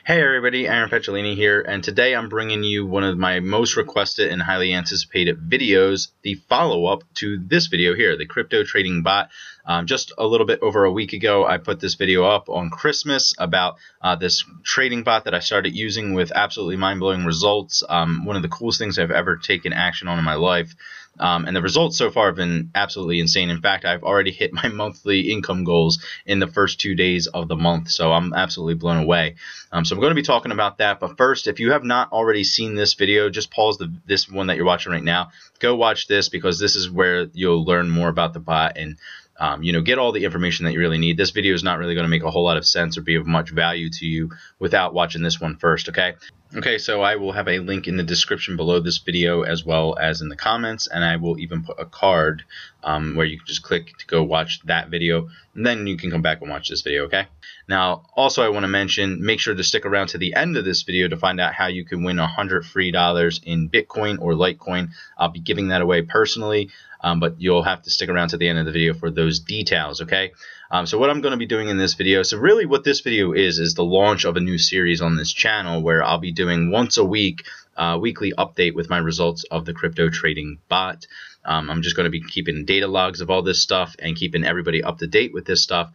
Hey everybody, Aaron Petrolini here, and today I'm bringing you one of my most requested and highly anticipated videos, the follow-up to this video here, the crypto trading bot. Just a little bit over a week ago, I put this video up on Christmas about this trading bot that I started using with absolutely mind-blowing results. One of the coolest things I've ever taken action on in my life. And the results so far have been absolutely insane. In fact, I've already hit my monthly income goals in the first 2 days of the month, so I'm absolutely blown away. So I'm going to be talking about that. But first, if you have not already seen this video, just pause this one that you're watching right now. Go watch this, because this is where you'll learn more about the bot and get all the information that you really need. This video is not really going to make a whole lot of sense or be of much value to you without watching this one first, okay? Okay, so I will have a link in the description below this video as well as in the comments, and I will even put a card where you can just click to go watch that video, and then you can come back and watch this video, okay? Now, also I want to mention, make sure to stick around to the end of this video to find out how you can win $100 free in Bitcoin or Litecoin. I'll be giving that away personally, but you'll have to stick around to the end of the video for those details, okay? So what I'm going to be doing in this video, so really what this video is the launch of a new series on this channel where I'll be doing once a week, weekly update with my results of the crypto trading bot. I'm just going to be keeping data logs of all this stuff and keeping everybody up to date with this stuff.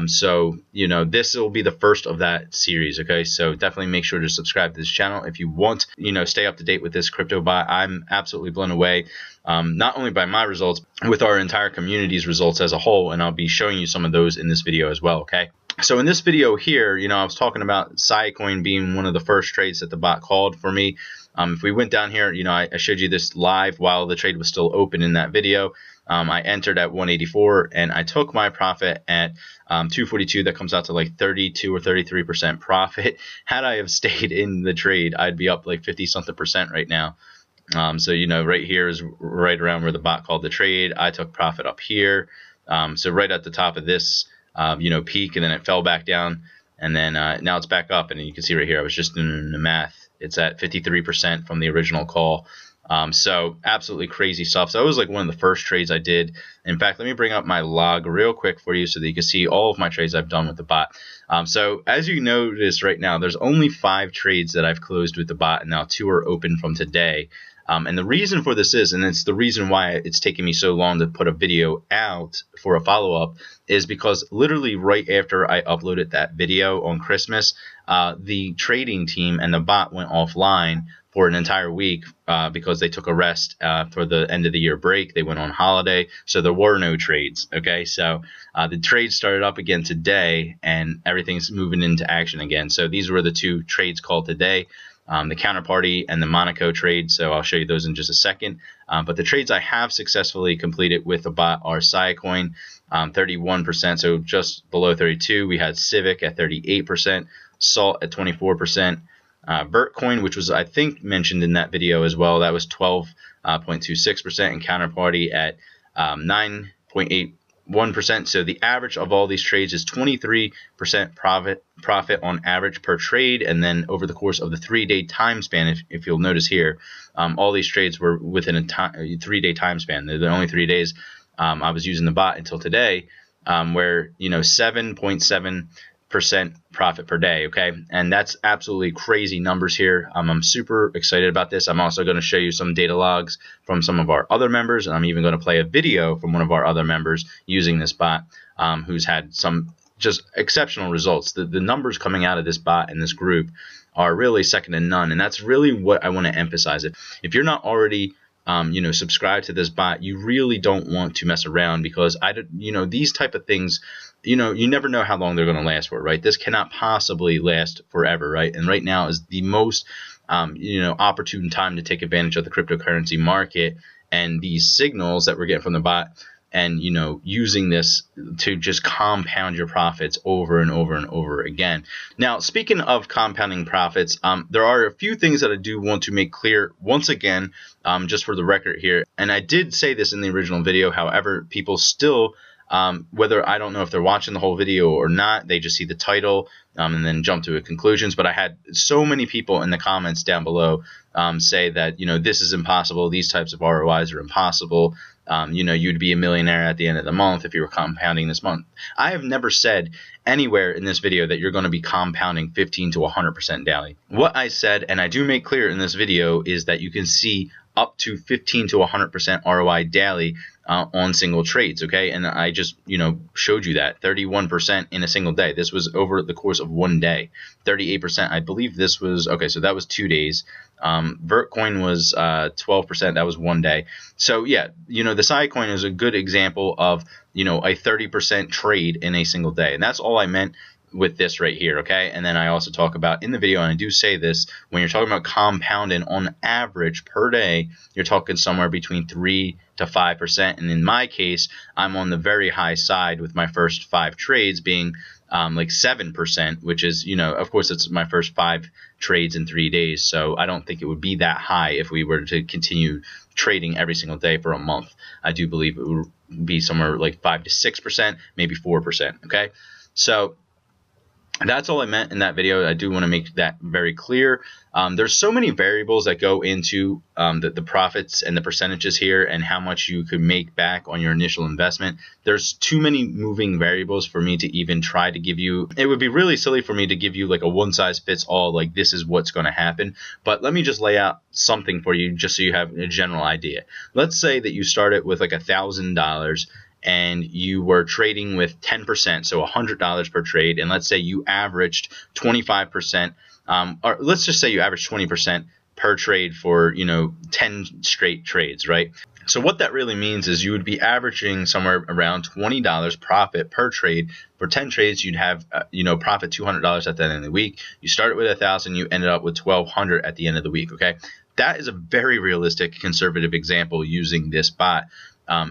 So, this will be the first of that series, okay? So definitely make sure to subscribe to this channel if you want, stay up to date with this crypto bot. I'm absolutely blown away, not only by my results, with our entire community's results as a whole, and I'll be showing you some of those in this video as well, okay? So in this video here, I was talking about Siacoin being one of the first trades that the bot called for me. If we went down here, I showed you this live while the trade was still open in that video. I entered at 184 and I took my profit at 242. That comes out to like 32 or 33% profit. Had I have stayed in the trade, I'd be up like 50-something% right now. So right here is right around where the bot called the trade. I took profit up here. So right at the top of this peak, and then it fell back down, and then now it's back up, and you can see right here I was just doing the math. It's at 53% from the original call. So absolutely crazy stuff. So that was like one of the first trades I did. In fact, let me bring up my log real quick for you so that you can see all of my trades I've done with the bot. So as you notice right now, there's only 5 trades that I've closed with the bot, and now 2 are open from today. And the reason for this is, and it's the reason why it's taken me so long to put a video out for a follow-up, is because literally right after I uploaded that video on Christmas, the trading team and the bot went offline for an entire week because they took a rest for the end of the year break. They went on holiday, so there were no trades, okay? So the trade started up again today, and everything's moving into action again. So these were the 2 trades called today. The Counterparty and the Monaco trade, so I'll show you those in just a second. But the trades I have successfully completed with the bot are Siacoin, 31%, so just below 32. We had Civic at 38%, Salt at 24%, Vertcoin, which was I think mentioned in that video as well, that was 12.26%, and Counterparty at 9.81%. So the average of all these trades is 23% profit on average per trade, and then over the course of the 3-day time span, if you'll notice here, all these trades were within a 3-day time span. They're the only 3 days I was using the bot until today, where 7.7% profit per day, okay? And that's absolutely crazy numbers here. I'm super excited about this. I'm also going to show you some data logs from some of our other members, and I'm even going to play a video from one of our other members using this bot, who's had some just exceptional results. The numbers coming out of this bot and this group are really second to none, and that's really what I want to emphasize. If you're not already subscribe to this bot, you really don't want to mess around, because these type of things, you never know how long they're going to last for, right? This cannot possibly last forever, right? And right now is the most opportune time to take advantage of the cryptocurrency market and these signals that we're getting from the bot, and using this to just compound your profits over and over and over again. Now, speaking of compounding profits, there are a few things that I do want to make clear once again, just for the record here. And I did say this in the original video, however, people still, whether I don't know if they're watching the whole video or not, they just see the title and then jump to conclusions. But I had so many people in the comments down below say that this is impossible, these types of ROIs are impossible, you'd be a millionaire at the end of the month if you were compounding this month. I have never said anywhere in this video that you're going to be compounding 15 to 100% daily. What I said, and I do make clear in this video, is that you can see up to 15 to 100% ROI daily on single trades, okay? And I just, showed you that 31% in a single day. This was over the course of one day. 38%, I believe this was, okay, so that was 2 days. Vertcoin was 12%, that was 1 day. So yeah, the Siacoin is a good example of, a 30% trade in a single day. And that's all I meant with this right here, okay? And then I also talk about in the video, and I do say this, when you're talking about compounding on average per day, you're talking somewhere between 3 to 5%. And in my case, I'm on the very high side with my first 5 trades being like 7%, which is, of course, it's my first 5 trades in 3 days. So I don't think it would be that high if we were to continue trading every single day for a month. I do believe it would be somewhere like 5 to 6%, maybe 4%, okay? So that's all I meant in that video. I do want to make that very clear. There's so many variables that go into the profits and the percentages here and how much you could make back on your initial investment. There's too many moving variables for me to even try to give you. It would be really silly for me to give you like a one-size-fits-all, like this is what's going to happen. But let me just lay out something for you just so you have a general idea. Let's say that you started with like $1,000 and you were trading with 10%, so $100 per trade, and let's say you averaged 25%, or let's just say you averaged 20% per trade for 10 straight trades, right? So what that really means is you would be averaging somewhere around $20 profit per trade. For 10 trades, you'd have profit $200 at the end of the week. You started with 1,000, you ended up with 1,200 at the end of the week. Okay, that is a very realistic, conservative example using this bot.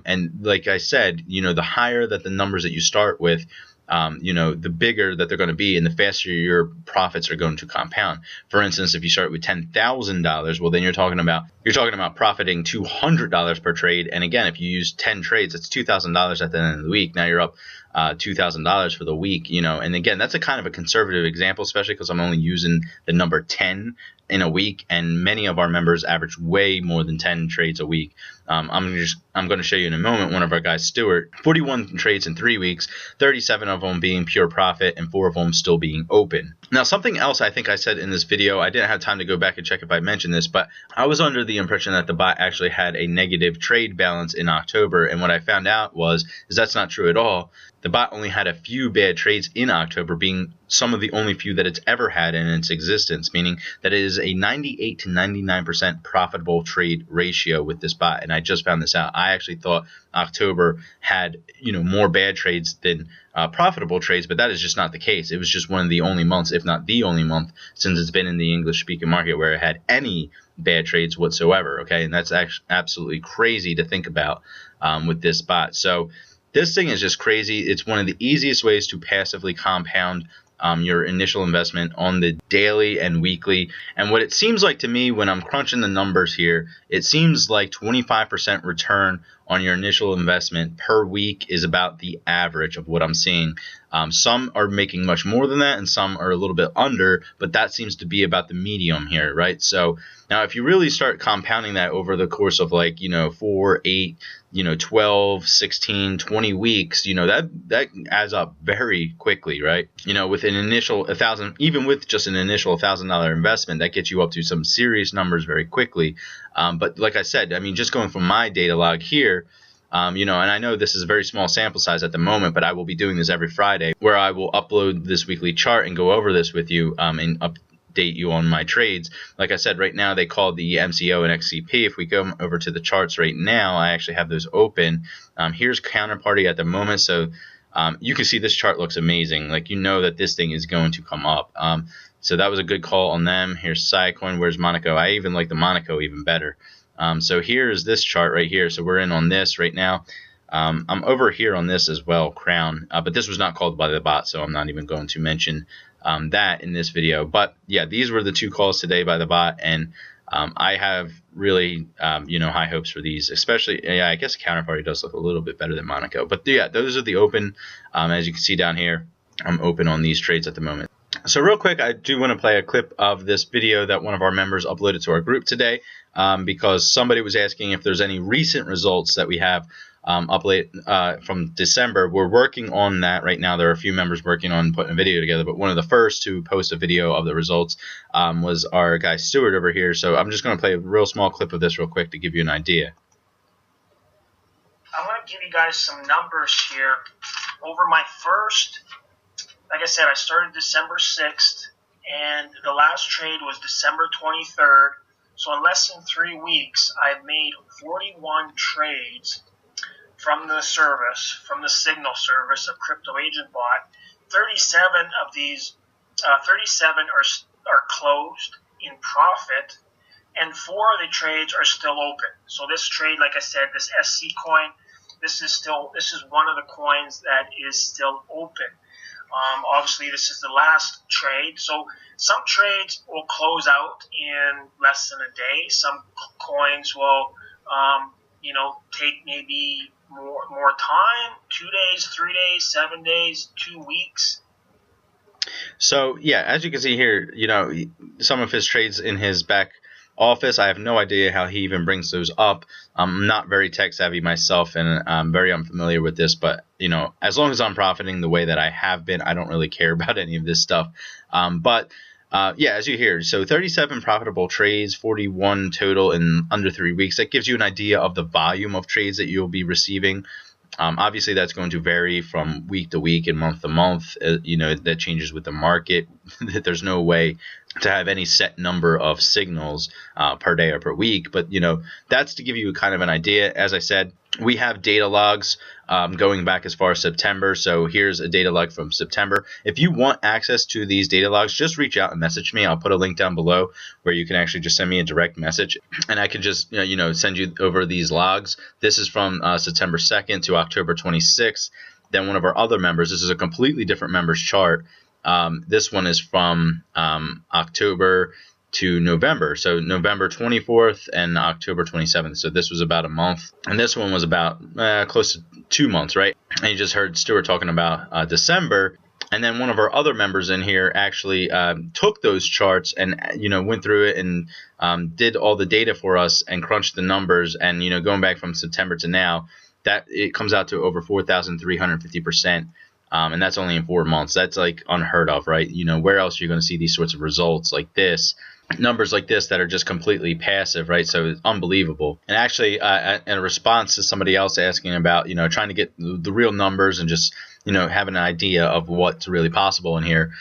And like I said, the higher that the numbers that you start with, the bigger that they're going to be and the faster your profits are going to compound. For instance, if you start with $10,000, well, then you're talking about profiting $200 per trade. And again, if you use 10 trades, it's $2,000 at the end of the week. Now you're up $2,000 for the week, and again, that's a kind of a conservative example, especially because I'm only using the number 10 in a week, and many of our members average way more than 10 trades a week. I'm going to show you in a moment one of our guys, Stuart, 41 trades in 3 weeks, 37 of them being pure profit and 4 of them still being open. Now, something else I think I said in this video, I didn't have time to go back and check if I mentioned this, but I was under the impression that the bot actually had a negative trade balance in October, and what I found out is that's not true at all. The bot only had a few bad trades in October, being some of the only few that it's ever had in its existence, meaning that it is a 98 to 99% profitable trade ratio with this bot. And I just found this out. I actually thought October had more bad trades than profitable trades, but that is just not the case. It was just one of the only months, if not the only month, since it's been in the English-speaking market where it had any bad trades whatsoever. Okay, and that's actually absolutely crazy to think about with this bot. So this thing is just crazy. It's one of the easiest ways to passively compound your initial investment on the daily and weekly. And what it seems like to me when I'm crunching the numbers here, it seems like 25% return on your initial investment per week is about the average of what I'm seeing. Some are making much more than that and some are a little bit under, but that seems to be about the medium here, right? So now if you really start compounding that over the course of 4, 8, 12, 16, 20 weeks, that adds up very quickly, right? With an initial 1,000, even with just an initial $1,000 investment, that gets you up to some serious numbers very quickly. But like I said, just going from my data log here, and I know this is a very small sample size at the moment, but I will be doing this every Friday where I will upload this weekly chart and go over this with you and update you on my trades. Like I said, right now they call the MCO and XCP. If we go over to the charts right now, I actually have those open. Here's Counterparty at the moment. So you can see this chart looks amazing. That this thing is going to come up. So that was a good call on them. Here's Siacoin. Where's Monaco? I even like the Monaco even better. So here's this chart right here. So we're in on this right now. I'm over here on this as well, Crown. But this was not called by the bot, so I'm not even going to mention that in this video. But yeah, these were the 2 calls today by the bot, and I have really high hopes for these, especially, I guess Counterparty does look a little bit better than Monaco. But yeah, those are the open. As you can see down here, I'm open on these trades at the moment. So real quick, I do want to play a clip of this video that one of our members uploaded to our group today, because somebody was asking if there's any recent results that we have from December. We're working on that right now. There are a few members working on putting a video together, but one of the first to post a video of the results was our guy Stuart over here. So I'm just going to play a real small clip of this real quick to give you an idea. I want to give you guys some numbers here. Over my first, like I said, I started December 6th, and the last trade was December 23rd. So in less than 3 weeks, I've made 41 trades from the service, from the Signal service of Crypto Agent Bot. 37 of these, 37 are closed in profit, and 4 of the trades are still open. So this trade, like I said, this SC coin, this is one of the coins that is still open. Obviously, this is the last trade. So some trades will close out in less than a day. Some coins will, take maybe more time, 2 days, 3 days, 7 days, 2 weeks. So yeah, as you can see here, some of his trades in his back office. I have no idea how he even brings those up. I'm not very tech savvy myself, and I'm very unfamiliar with this, but as long as I'm profiting the way that I have been, I don't really care about any of this stuff. Yeah, as you hear, so 37 profitable trades, 41 total in under 3 weeks. That gives you an idea of the volume of trades that you'll be receiving. Obviously, that's going to vary from week to week and month to month. That changes with the market. There's no way to have any set number of signals per day or per week. But, that's to give you kind of an idea. As I said, we have data logs going back as far as September. So here's a data log from September. If you want access to these data logs, just reach out and message me. I'll put a link down below where you can actually just send me a direct message, and I can just send you over these logs. This is from September 2nd to October 26th. Then one of our other members, this is a completely different members chart. This one is from October to November, so November 24th and October 27th. So this was about a month, and this one was about close to 2 months, right? And you just heard Stuart talking about December, and then one of our other members in here actually took those charts and went through it and did all the data for us and crunched the numbers, and going back from September to now, that it comes out to over 4,350%. And that's only in 4 months. That's like unheard of, right? Where else are you going to see these sorts of results like this? Numbers like this that are just completely passive, right? So it's unbelievable. And actually, in a response to somebody else asking about, trying to get the real numbers and just, having an idea of what's really possible in here,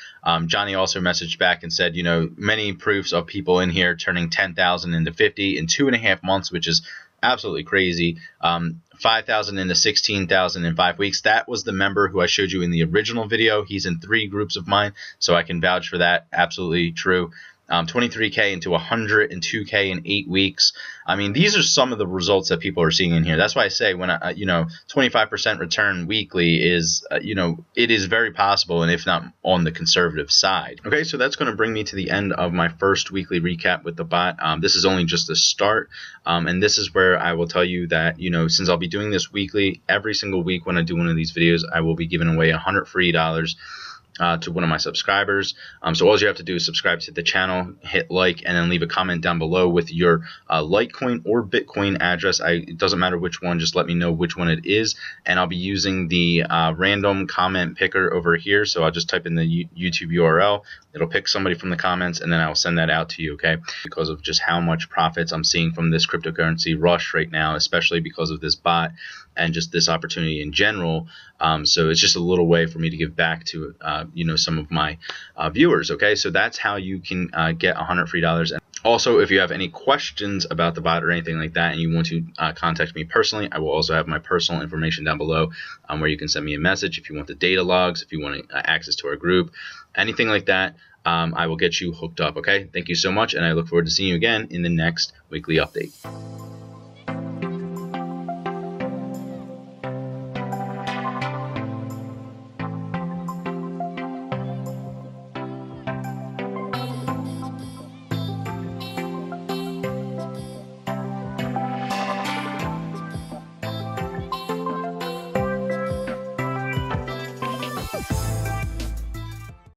Johnny also messaged back and said, many proofs of people in here turning 10,000 into 50 in 2.5 months, which is absolutely crazy. 5,000 into 16,000 in 5 weeks. That was the member who I showed you in the original video. He's in 3 groups of mine, so I can vouch for that. Absolutely true. 23K into 102K in 8 weeks. I mean, these are some of the results that people are seeing in here. That's why I say when 25% return weekly is, it is very possible, and if not on the conservative side. Okay, so that's going to bring me to the end of my first weekly recap with the bot. This is only just the start, and this is where I will tell you that, since I'll be doing this weekly, every single week when I do one of these videos, I will be giving away $100 free to one of my subscribers. So all you have to do is subscribe to the channel, hit like, and then leave a comment down below with your Litecoin or Bitcoin address. It doesn't matter which one, just let me know which one it is, and I'll be using the random comment picker over here. So I'll just type in the YouTube URL, it'll pick somebody from the comments, and then I'll send that out to you, okay? Because of just how much profits I'm seeing from this cryptocurrency rush right now, especially because of this bot and just this opportunity in general. So it's just a little way for me to give back to some of my viewers. Okay, so that's how you can get $100 free. And also, if you have any questions about the bot or anything like that, and you want to contact me personally, I will also have my personal information down below, where you can send me a message if you want the data logs, if you want access to our group, anything like that. I will get you hooked up. Okay, thank you so much, and I look forward to seeing you again in the next weekly update.